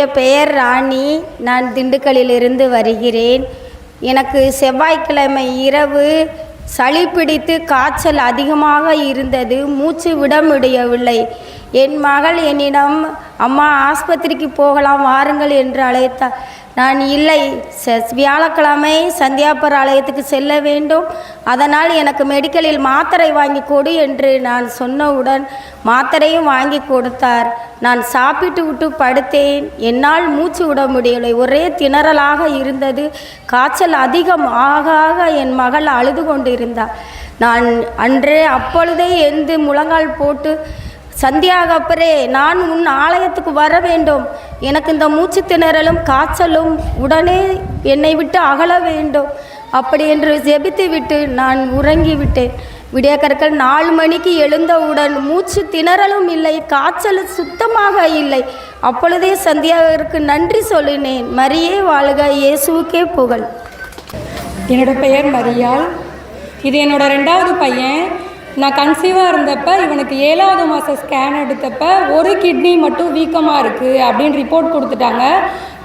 என் பெயர் ராணி. நான் திண்டுக்கல்லிலிருந்து வருகிறேன். எனக்கு செவ்வாய்க்கிழமை இரவு சளி பிடித்து காய்ச்சல் அதிகமாக இருந்தது. மூச்சு விட முடியவில்லை. என் மகள் என்னிடம், அம்மா ஆஸ்பத்திரிக்கு போகலாம் வாருங்கள் என்று அழைத்தார். நான் இல்லை, வியாழக்கிழமை சந்தியாப்பர் ஆலயத்துக்கு செல்ல வேண்டும், அதனால் எனக்கு மெடிக்கலில் மாத்திரை வாங்கி கொடு என்று நான் சொன்னவுடன் மாத்திரையும் வாங்கி கொடுத்தார். நான் சாப்பிட்டு விட்டு படுத்தேன். என்னால் மூச்சு விட முடியவில்லை. ஒரே திணறலாக இருந்தது. காய்ச்சல் அதிகம் ஆக ஆக என் மகள் அழுது கொண்டிருந்தார். நான் அப்பொழுதே எழுந்து முழங்கால் போட்டு, சந்தியாகப்பரே, நான் உன் ஆலயத்துக்கு வர வேண்டும், எனக்கு இந்த மூச்சு திணறலும் காய்ச்சலும் உடனே என்னை விட்டு அகல வேண்டும் அப்படி என்று ஜெபித்து விட்டு நான் உறங்கிவிட்டேன். விடியக்கற்கள் 4 மணிக்கு எழுந்தவுடன் மூச்சு திணறலும் இல்லை, காய்ச்சல் சுத்தமாக இல்லை. அப்பொழுதே சந்தியாவிற்கு நன்றி சொல்லினேன். மரியே வாழ்க, இயேசுவுக்கே புகழ். என்னோடய பெயர் மரியாள். இது என்னோடய 2வது பையன். நான் கன்சீவாக இருந்தப்போ இவனுக்கு 7வது மாதம் ஸ்கேன் எடுத்தப்போ ஒரு கிட்னி மட்டும் வீக்கமாக இருக்குது அப்படின்னு ரிப்போர்ட் கொடுத்துட்டாங்க.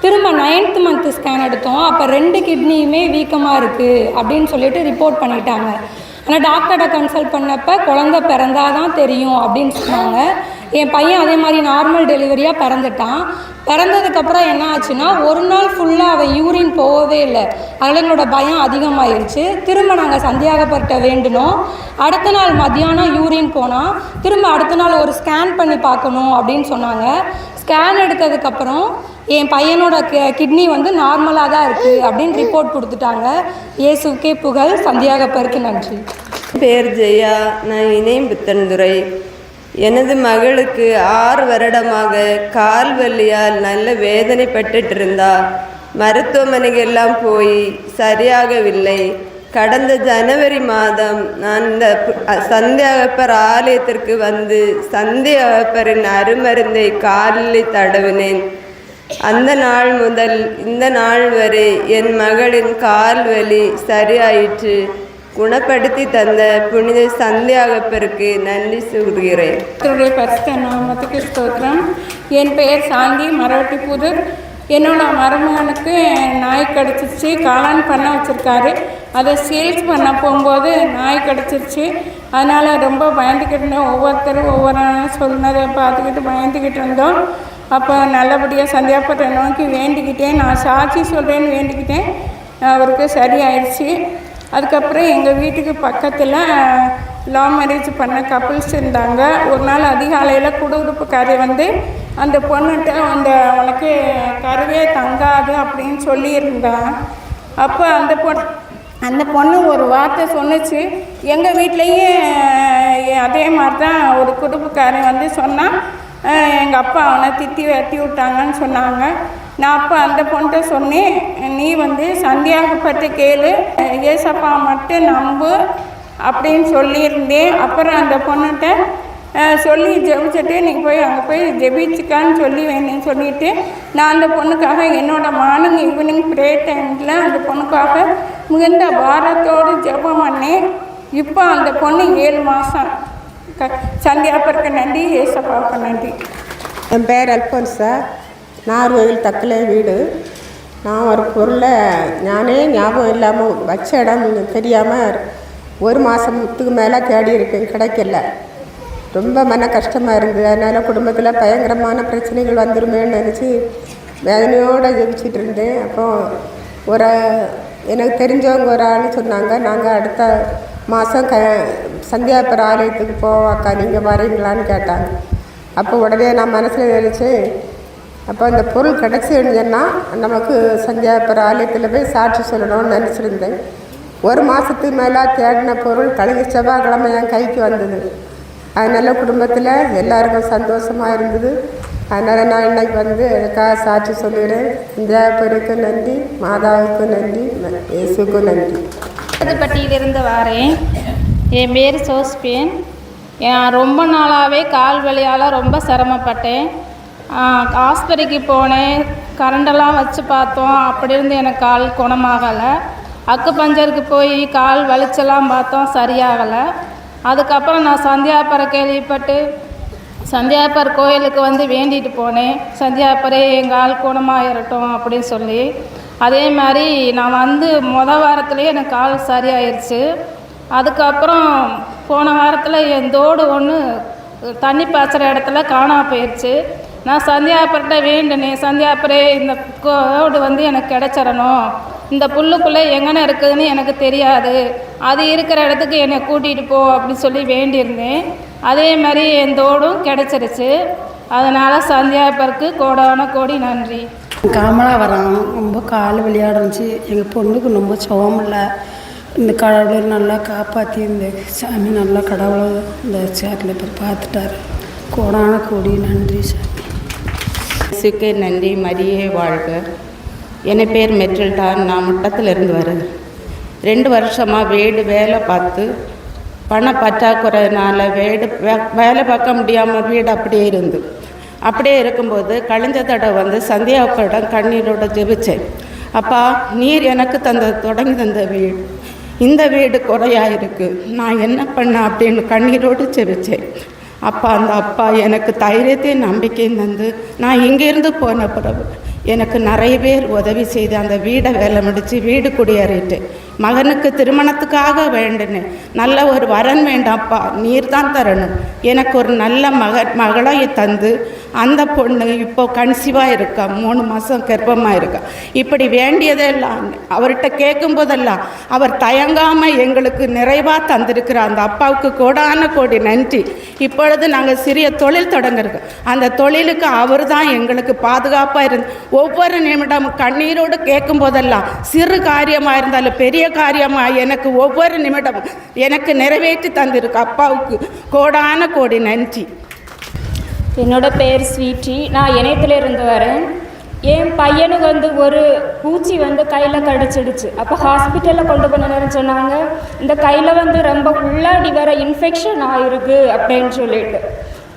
திரும்ப 9th மந்த்து ஸ்கேன் எடுத்தோம். அப்போ 2 கிட்னியுமே வீக்கமாக இருக்குது அப்படின்னு சொல்லிட்டு ரிப்போர்ட் பண்ணிட்டாங்க. ஆனால் டாக்டர்கிட்ட கன்சல்ட் பண்ணப்போ குழந்தை பிறந்தாதான் தெரியும் அப்படின்னு சொன்னாங்க. என் பையன் அதே மாதிரி நார்மல் டெலிவரியாக பிறந்துட்டான். பிறந்ததுக்கப்புறம் என்ன ஆச்சுன்னா, ஒரு நாள் ஃபுல்லாக அவன் யூரின் போகவே இல்லை. அதனால் எங்களோட பயம் அதிகமாகிடுச்சு. திரும்ப நாங்கள் சந்தியாகப்பர்கிட்ட வேண்டினோம். அடுத்த நாள் மத்தியானம் யூரின் போனால் திரும்ப அடுத்த நாள் ஒரு ஸ்கேன் பண்ணி பார்க்கணும் அப்படின்னு சொன்னாங்க. ஸ்கேன் எடுத்ததுக்கப்புறம் என் பையனோட கிட்னி நார்மலாக தான் இருக்குது அப்படின்னு ரிப்போர்ட் கொடுத்துட்டாங்க. இயேசுக்கே புகழ், சந்தியாகப்பருக்கு நன்றி. பேர் ஜெயா. நான் இணையம் புத்தன்துறை. எனது மகளுக்கு 6 வருடமாக கால் வலியால் நல்ல வேதனைப்பட்டு இருந்தார். மருத்துவமனைக்கெல்லாம் போய் சரியாகவில்லை. கடந்த ஜனவரி மாதம் நான் இந்த சந்தியாகப்பர் ஆலயத்திற்கு வந்து சந்தியாகப்பரின் அருமருந்தை காலில் தடவினேன். அந்த நாள் முதல் இந்த நாள் வரை என் மகளின் கால் வலி சரியாயிற்று. குணப்படுத்தி தந்த புனித சந்தியாகப்பருக்கு நன்றி சொல்கிறேன். பரிசுத்த நாமத்துக்கு ஸ்தோத்திரம். என் பெயர் சாந்தி, மரவட்டிப்புதூர். என்னோட மருமகனுக்கு நாய் கடிச்சிருச்சு. காளான் பண்ண வச்சுருக்காரு. அதை சேல்ஸ் பண்ண போகும்போது நாய் கடிச்சிருச்சு. அதனால் ரொம்ப பயந்துக்கிட்டு இருந்தோம். ஒவ்வொருத்தரும் ஒவ்வொரு சொன்னதை பார்த்துக்கிட்டு பயந்துக்கிட்டு இருந்தோம். அப்போ நல்லபடியாக சந்தியாப்பரை நோக்கி வேண்டிக்கிட்டேன். நான் சாட்சி சொல்கிறேன்னு வேண்டிக்கிட்டேன். அவருக்கு சரியாயிடுச்சு. அதுக்கப்புறம் எங்கள் வீட்டுக்கு பக்கத்தில் லவ் மேரேஜ் பண்ண கப்புள்ஸ் இருந்தாங்க. ஒரு நாள் அதிகாலையில் குடுகுடுப்புக்காரி அந்த பொண்ணுகிட்ட உனக்கு கருவே தங்காது அப்படின்னு சொல்லியிருந்தான். அப்போ அந்த பொண்ணு ஒரு வார்த்தை சொன்னிச்சு. எங்கள் வீட்லேயும் அதே மாதிரி தான் ஒரு குடும்பக்காரன் சொன்னான், எங்கள் அப்பா அவனை திட்டி வெட்டி விட்டாங்கன்னு சொன்னாங்க. நான் அப்போ அந்த பொண்ணுகிட்ட சொன்னேன், நீ சந்தியாகப்பட்டு கேளு, ஏசப்பா மட்டும் நம்பு அப்படின்னு சொல்லியிருந்தேன். அப்புறம் அந்த பொண்ணுகிட்ட சொல்லி ஜெபிச்சுட்டு நீ போய் அங்கே போய் ஜெபிச்சுக்கான்னு சொல்லி வேணும்னு சொல்லிவிட்டு நான் அந்த பொண்ணுக்காக என்னோடய மார்னிங் ஈவினிங் ப்ரே டைமில் அந்த பொண்ணுக்காக மிகுந்த பாரத்தோடு ஜெபம் பண்ணேன். இப்போ அந்த பொண்ணு 7 மாதம். சந்தியாப்பருக்கு நன்றி, ஏசப்பாவுக்கு நன்றி. என் பேர் அல்போன்ஸா. நார்வேல் தக்கலை வீடு. நான் ஒரு பொருளை நானே ஞாபகம் இல்லாமல் வச்ச இடம் தெரியாமல் 1 மாதத்துக்கு மேலே தேடி இருக்கேன், கிடைக்கல. ரொம்ப மன கஷ்டமாக இருந்தது. அதனால் குடும்பத்தில் பயங்கரமான பிரச்சனைகள் வந்துருமேன்னு நினச்சி வேதனையோடு ஜெபிச்சிட்டு இருந்தேன். அப்போ எனக்கு தெரிஞ்சவங்க ஒரு ஆள் சொன்னாங்க, நாங்கள் அடுத்த மாதம் சந்தியாப்பர் ஆலயத்துக்கு போவாக்கா, நீங்கள் வரீங்களான்னு கேட்டாங்க. அப்போ உடனே நான் மனசில் நினச்சேன், அப்போ அந்த பொருள் கிடச்சிருந்தேன்னா நமக்கு சந்தியாப்பர் ஆலயத்தில் போய் சாட்சி சொல்லணும்னு நினச்சிருந்தேன். 1 மாதத்துக்கு மேலே தேடின பொருள் கழிஞ்ச செவ்வாய்க்கிழமை என் கைக்கு வந்தது. அதனால் குடும்பத்தில் எல்லாருக்கும் சந்தோஷமாக இருந்தது. அதனால் நான் இன்னைக்கு எனக்காக சாட்சி சொல்லுகிறேன். சந்தியாப்பருக்கு நன்றி, மாதாவுக்கு நன்றி, இயேசுக்கு நன்றி. பட்டியிலிருந்து வரேன். என் பேர் சோஸ்பியன். ரொம்ப நாளாகவே கால் வலியால் ரொம்ப சிரமப்பட்டேன். ஆஸ்பத்திரிக்கு போனேன், கரண்டெல்லாம் வச்சு பார்த்தோம், அப்படி இருந்து எனக்கு கால் குணமாகலை. அக்குபஞ்சருக்கு போய் கால் வலிச்செல்லாம் பார்த்தோம், சரியாகலை. அதுக்கப்புறம் நான் சந்தியாப்பரை கேள்விப்பட்டு சந்தியாப்பர் கோயிலுக்கு வந்து வேண்டிட்டு போனேன். சந்தியாப்பரே எங்கள் ஆள் குணமாயிரட்டும் அப்படின்னு சொல்லி. அதே மாதிரி நான் வந்து வாரத்துலேயே எனக்கு கால் சரியாயிருச்சு. அதுக்கப்புறம் போன வாரத்தில் என் தோடு ஒன்று தண்ணி பாய்ச்சுற இடத்துல காணாம போயிடுச்சு. நான் சந்தியாப்பர்கிட்ட வேண்டினேன், சந்தியாப்பரே இந்த கோடு வந்து எனக்கு கிடச்சிடணும், இந்த புல்லுக்குள்ளே எங்கன இருக்குதுன்னு எனக்கு தெரியாது, அது இருக்கிற இடத்துக்கு என்னை கூட்டிகிட்டு போ அப்படின்னு சொல்லி வேண்டியிருந்தேன். அதே மாதிரி என் தோடும் கிடச்சிருச்சு. அதனால் சந்தியாப்பருக்கு கோடான கோடி நன்றி. காமலாவரம் ரொம்ப கால் விளையாட இருந்துச்சு. எங்கள் பொண்ணுக்கு ரொம்ப சுகமில்லை. இந்த கடவுளை நல்லா காப்பாற்றி இந்த சாமி நல்லா கடவுளை இந்த சேட்டில் இப்போ பார்த்துட்டாரு. கோடான கோடி நன்றி சாமி. இயேசுக்கே நன்றி. மரியே வாழ்க. என் பேர் மெட்ரில்டா. நான் முட்டத்திலிருந்து வரேன். 2 வருஷமாக வீடு வேலை பார்த்து பண பற்றாக்குறையினால் வேலை பார்க்க முடியாமல் வீடு அப்படியே இருக்கும்போது கழிஞ்ச தடவை வந்து சந்தியாப்பரிடம் கண்ணீரோட ஜெபிச்சேன். அப்பா, நீர் எனக்கு தொடங்கி தந்த வீடு, இந்த வீடு குறையாக இருக்குது, நான் என்ன பண்ணேன் அப்படின்னு கண்ணீரோடு ஜெபிச்சேன். அந்த அப்பா எனக்கு தைரியத்தையும் நம்பிக்கையும் தந்து நான் இங்கேருந்து போன பிறகு எனக்கு நிறைய பேர் உதவி செய்து அந்த வீடை வேலை முடித்து வீடு குடியேறிட்டேன். மகனுக்கு திருமணத்துக்காக வேண்டினேன். நல்ல ஒரு வரன் வேண்டாம்ப்பா, நீர் தான் தரணும். எனக்கு ஒரு நல்ல மகளை தந்து அந்த பொண்ணு இப்போ கன்சீவாக இருக்கா, 3 மாதம் கர்ப்பமாக இருக்கா. இப்படி வேண்டியதெல்லாம் அவர்கிட்ட கேட்கும்போதெல்லாம் அவர் தயங்காமல் எங்களுக்கு நிறைவாக தந்திருக்கிறார். அந்த அப்பாவுக்கு கோடான கோடி நன்றி. இப்பொழுது நாங்கள் சிறிய தொழில் தொடங்கிருக்கோம். அந்த தொழிலுக்கு அவர் தான் எங்களுக்கு பாதுகாப்பாக இருந்து ஒவ்வொரு நிமிடமும் கண்ணீரோடு கேட்கும்போதெல்லாம் சிறு காரியமாக இருந்தாலும் பெரிய காரியமாக எனக்கு ஒவ்வொரு நிமிடமும் எனக்கு நிறைவேற்றி தந்திருக்கு. அப்பாவுக்கு கோடான கோடி நன்றி. என்னோட பேர் ஸ்வீட்டி. நான் இணையத்திலிருந்து வரேன். என் பையனுக்கு வந்து ஒரு பூச்சி வந்து கையில் கடிச்சிடுச்சு. அப்போ ஹாஸ்பிட்டலில் கொண்டு போனேன்னு சொன்னாங்க, இந்த கையில் வந்து ரொம்ப உள்ளாடி வர இன்ஃபெக்ஷன் ஆகிருக்கு அப்படின்னு சொல்லிட்டு.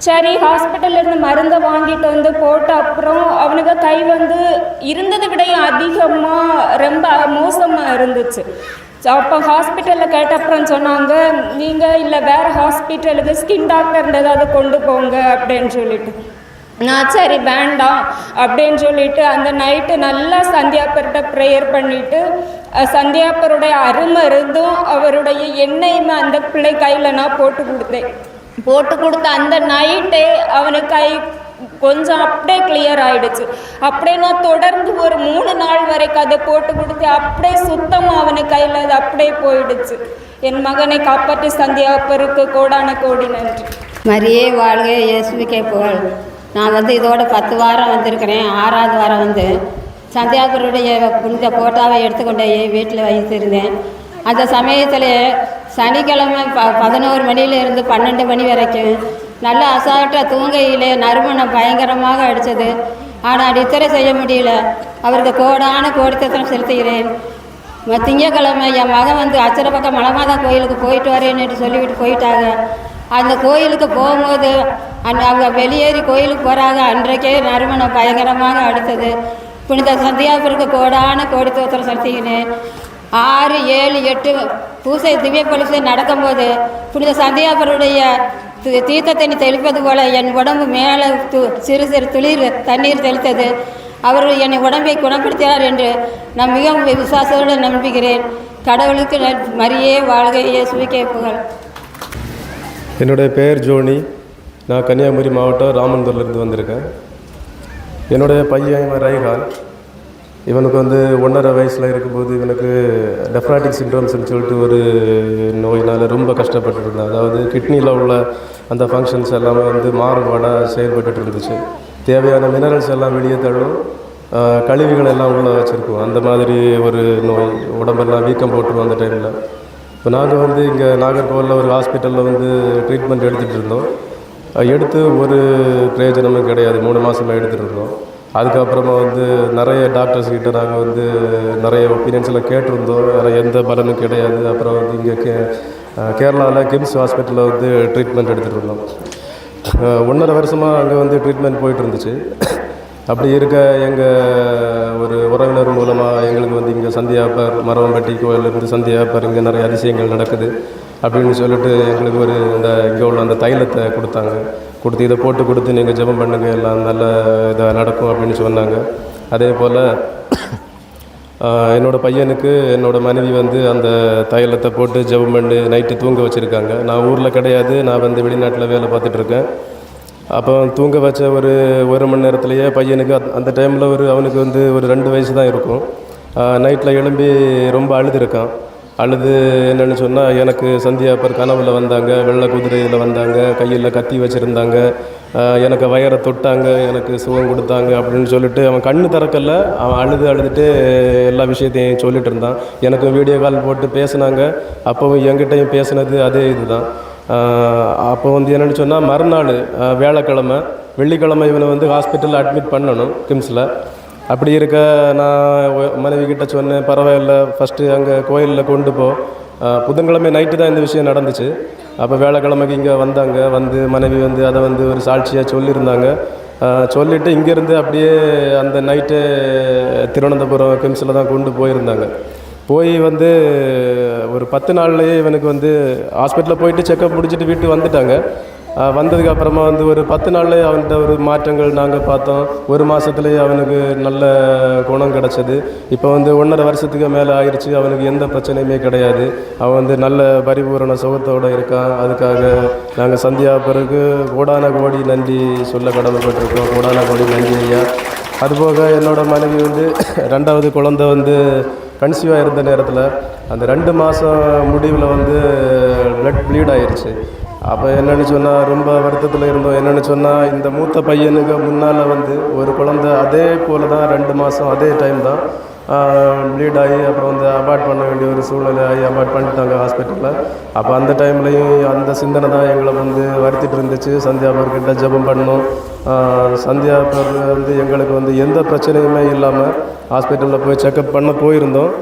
சரி, ஹாஸ்பிட்டல்லேருந்து மருந்தை வாங்கிட்டு வந்து போட்ட அப்புறம் அவனுக்கு கை வந்து இருந்ததை விட அதிகமாக ரொம்ப மோசமாக இருந்துச்சு. அப்போ ஹாஸ்பிட்டலில் கேட்ட அப்புறம் சொன்னாங்க, நீங்கள் இல்லை வேறு ஹாஸ்பிட்டலுக்கு ஸ்கின் டாக்டர் ஏதாவது கொண்டு போங்க அப்படின்னு சொல்லிட்டு. நான் சரி வேண்டாம் அப்படின்னு சொல்லிட்டு அந்த நைட்டு நல்லா சந்தியாப்பர்கிட்ட ப்ரேயர் பண்ணிவிட்டு சந்தியாப்பருடைய அருமருந்தும் அவருடைய எண்ணெயுமே அந்த பிள்ளை கையில் நான் போட்டு கொடுத்த அந்த நைட்டே அவனுக்கு கை கொஞ்சம் அப்படியே கிளியர் ஆகிடுச்சு. அப்படியே நான் தொடர்ந்து ஒரு 3 நாள் வரைக்கும் அதை போட்டு கொடுத்து அப்படியே சுத்தமாக அவனுக்கு கையில் அது அப்படியே போயிடுச்சு. என் மகனை காப்பாற்றி சந்தியாப்பருக்கு கோடான கோடி நன்றி. மரியே வாழ்க. இயேசுவுக்கே புகழ். நான் வந்து இதோட 10 வாரம் வந்திருக்கிறேன். 6வது வாரம் வந்து சந்தியாப்பருடைய புனித போட்டாவை எடுத்துக்கொண்டு வீட்டில் வைத்திருந்தேன். அந்த சமயத்தில் சனிக்கிழமை 11 மணியிலிருந்து 12 மணி வரைக்கும் நல்ல அசால்ட்டாக தூங்கையிலே நறுமணம் பயங்கரமாக அடித்தது. ஆனால் நித்திரை செய்ய முடியல. அவருக்கு கோடான கோடித்தனம் செலுத்துகிறேன். திங்கக்கிழமை என் மகன் வந்து அச்சரப்பக்கம் மலைமாதா கோயிலுக்கு போயிட்டு வரேன்னு சொல்லிவிட்டு போயிட்டாங்க. அந்த கோயிலுக்கு போகும்போது அவங்க வெளியேறி கோயிலுக்கு போகிறாங்க. அன்றைக்கே நறுமணம் பயங்கரமாக அடித்தது. புனித சந்தியாப்பருக்கு கோடான கோடித்தோத்திரம் செலுத்துகிறேன். 6, 7, 8 பூசை திவ்ய பலிசை நடக்கும்போது புனித சந்தியாப்பருடைய தீர்த்த தண்ணி தெளிப்பது போல என் உடம்பு மேலே சிறு சிறு துளிர் தண்ணீர் தெளித்தது. அவர் என் உடம்பை குணப்படுத்தினார் என்று நான் மிகவும் விசுவாசத்தோடு நம்புகிறேன். கடவுளுக்கு மரியே வாழ்க. இயேசுவுக்கே புகழ். என்னுடைய பெயர் ஜோனி. நான் கன்னியாகுமரி மாவட்டம் ராமந்தூர்லேருந்து வந்திருக்கேன். என்னுடைய பையன் ரைஹான். இவனுக்கு வந்து 1.5 வயசில் இருக்கும்போது இவனுக்கு டெஃப்ராட்டிக் சிண்ட்ரோம்ஸ்னு சொல்லிட்டு ஒரு நோயினால் ரொம்ப கஷ்டப்பட்டு இருந்தான். அதாவது கிட்னியில் உள்ள அந்த ஃபங்க்ஷன்ஸ் எல்லாமே வந்து மாறுபாடாக செயல்பட்டு இருந்துச்சு. தேவையான மினரல்ஸ் எல்லாம் வெளியே தள்ளும், கழிவுகள் எல்லாம் உள்ளே வச்சுருக்கோம். அந்த மாதிரி ஒரு நோய், உடம்பெல்லாம் வீக்கம் போட்டுருவோம் அந்த டைமில். இப்போ நாங்கள் வந்து இங்கே நாகர்கோவிலில் ஒரு ஹாஸ்பிட்டலில் வந்து ட்ரீட்மெண்ட் எடுத்துகிட்டு இருந்தோம். எடுத்து ஒரு பிரயோஜனமும் கிடையாது. 3 மாதமாக எடுத்துகிட்டு இருந்தோம். அதுக்கப்புறமா வந்து நிறைய டாக்டர்ஸ்கிட்ட நாங்கள் வந்து நிறைய ஒப்பீனியன்ஸ் எல்லாம் கேட்டிருந்தோம். வேறு எந்த பலனும் கிடையாது. அப்புறம் வந்து இங்கே கேரளாவில் கிம்ஸ் ஹாஸ்பிட்டலில் வந்து ட்ரீட்மெண்ட் எடுத்துகிட்டு இருந்தோம். 1.5 வருஷமாக அங்கே வந்து ட்ரீட்மெண்ட் போயிட்டு இருந்துச்சு. அப்படி இருக்க எங்கள் ஒரு உறவினர் மூலமாக எங்களுக்கு வந்து இங்கே சந்தியாப்பர் மரவம்பட்டி கோயிலேருந்து சந்தியாப்பர் இங்கே நிறைய அதிசயங்கள் நடக்குது அப்படின்னு சொல்லிட்டு எங்களுக்கு இங்கே உள்ள அந்த தைலத்தை கொடுத்தாங்க. கொடுத்து இதை போட்டு கொடுத்து நீங்கள் ஜெபம் பண்ணுங்க எல்லாம் நல்ல இதாக நடக்கும் அப்படின்னு சொன்னாங்க. அதே போல் என்னோடய பையனுக்கு என்னோடய மனைவி வந்து அந்த தைலத்தை போட்டு ஜெபம் பண்ணி நைட்டு தூங்க வச்சுருக்காங்க. நான் ஊரில் கிடையாது, நான் வந்து வெளிநாட்டில் வேலை பார்த்துட்ருக்கேன். அப்போ தூங்க வச்ச ஒரு மணி நேரத்துலையே பையனுக்கு அந்த டைமில் அவனுக்கு வந்து ஒரு 2 வயசு தான் இருக்கும். நைட்டில் எழும்பி ரொம்ப அழுதுருக்கான். அழுது என்னென்னு சொன்னால், எனக்கு சந்தியாப்பர் கனவில் வந்தாங்க, வெள்ளை குதிரையில் வந்தாங்க, கையில் கத்தி வச்சுருந்தாங்க, எனக்கு வயரை தொட்டாங்க, எனக்கு சுகம் கொடுத்தாங்க அப்படின்னு சொல்லிட்டு அவன் கண்ணு திறக்கல. அவன் அழுதுட்டு எல்லா விஷயத்தையும் சொல்லிட்டு இருந்தான். எனக்கு வீடியோ கால் போட்டு பேசினாங்க. அப்போவும் என்கிட்டையும் பேசினது அதே இதுதான். அப்போ வந்து என்னென்னு சொன்னால், மறுநாள் வியாழக்கிழமை வெள்ளிக்கிழமை இவனை வந்து ஹாஸ்பிட்டலில் அட்மிட் பண்ணணும் கிம்ஸில். அப்படி இருக்க நான் மனைவி கிட்ட சொன்னேன், பரவாயில்ல ஃபஸ்ட்டு அங்கே கோயிலில் கொண்டு போ. புதன்கிழமை நைட்டு தான் இந்த விஷயம் நடந்துச்சு. அப்போ வியாழக்கிழமைக்கு இங்கே வந்தாங்க. வந்து மனைவி வந்து அதை வந்து ஒரு சாட்சியாக சொல்லியிருந்தாங்க. சொல்லிவிட்டு இங்கேருந்து அப்படியே அந்த நைட்டு திருவனந்தபுரம் கிம்ஸில் தான் கொண்டு போயிருந்தாங்க. போய் வந்து ஒரு 10 நாள்லேயே இவனுக்கு வந்து ஹாஸ்பிட்டலில் போயிட்டு செக்கப் முடிச்சுட்டு வீட்டுக்கு வந்துட்டாங்க. வந்ததுக்கப்புறமா வந்து ஒரு 10 நாள்லேயே அவன்கிட்ட ஒரு மாற்றங்கள் நாங்கள் பார்த்தோம். 1 மாதத்துலேயே அவனுக்கு நல்ல குணம் கிடச்சிது. இப்போ வந்து 1.5 வருஷத்துக்கு மேலே ஆயிடுச்சு. அவனுக்கு எந்த பிரச்சனையுமே கிடையாது. அவன் வந்து நல்ல பரிபூரண சுகத்தோடு இருக்கான். அதுக்காக நாங்கள் சந்தியாப்பருக்கு கோடான கோடி நன்றி சொல்ல கடமைப்பட்டிருக்கோம். கோடான கோடி நன்றி ஐயா. அதுபோக என்னோடய மனைவி வந்து 2வது குழந்தை வந்து கன்சீவாக இருந்த நேரத்தில் அந்த 2 மாதம் முடிவில் வந்து பிளட் ப்ளீட் ஆயிடுச்சு. அப்போ என்னென்னு சொன்னால் ரொம்ப வருத்தத்தில் இருந்தோம். என்னென்னு சொன்னால், இந்த மூத்த பையனுக்கு முன்னால் வந்து ஒரு குழந்தை அதே போல் தான் 2 மாதம் அதே டைம் தான் ப்ளீட் ஆகி அப்புறம் வந்து அபார்ட் பண்ண வேண்டிய ஒரு சூழ்நிலை ஆகி அபார்ட் பண்ணிட்டாங்க ஹாஸ்பிட்டலில். அப்போ அந்த டைம்லையும் அந்த சிந்தனை தான் எங்களை வந்து வருத்திட்டு இருந்துச்சு. சந்தியாபர்கிட்ட ஜெபம் பண்ணோம். சந்தியாபர் வந்து எங்களுக்கு வந்து எந்த பிரச்சனையுமே இல்லாமல் ஹாஸ்பிட்டலில் போய் செக்கப் பண்ண போயிருந்தோம்.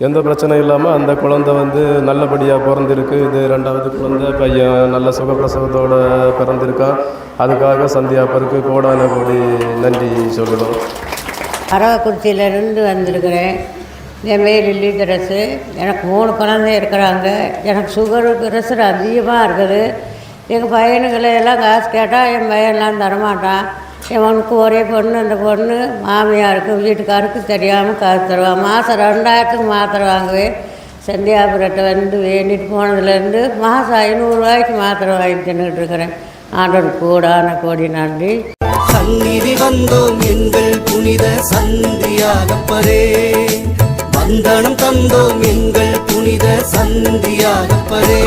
எந்த பிரச்சனையும் இல்லாமல் அந்த குழந்தை வந்து நல்லபடியாக பிறந்திருக்கு. இது 2வது குழந்தை பையன் நல்ல சுகப்பிரசவத்தோடு பிறந்திருக்கான். அதுக்காக சந்தியாப்பருக்கு கோடான கோடி நன்றி சொல்லணும். அரவக்குறிச்சியிலேருந்து வந்திருக்கிறேன். என் பேர் லில்லிதரசு. எனக்கு 3 குழந்தை இருக்கிறாங்க. எனக்கு சுகரு ப்ரெஷர் அதிகமாக இருக்குது. எங்கள் பையனுங்களை எல்லாம் காசு கேட்டால் என் பையன்லாம் தரமாட்டான். இவனுக்கு ஒரே பொண்ணு. அந்த பொண்ணு மாமியாருக்கு வீட்டுக்காருக்கு தெரியாமல் காசு தருவான். மாதம் 2000க்கு மாத்திரை வாங்குவேன். சந்தியாபுரத்தை வந்து வேண்டிட்டு போனதுலேருந்து மாதம் 500 ரூபாய்க்கு மாத்திரை வாங்கி தின்னுக்கிட்டு இருக்கிறேன். ஆண்டவன் கோடான கோடி நன்றி. சந்நிதி வந்தோம் எங்கள் புனித சந்தியாகப்பரே, வந்தனம் தந்தோம் எங்கள் புனித சந்தியாகப்பரே.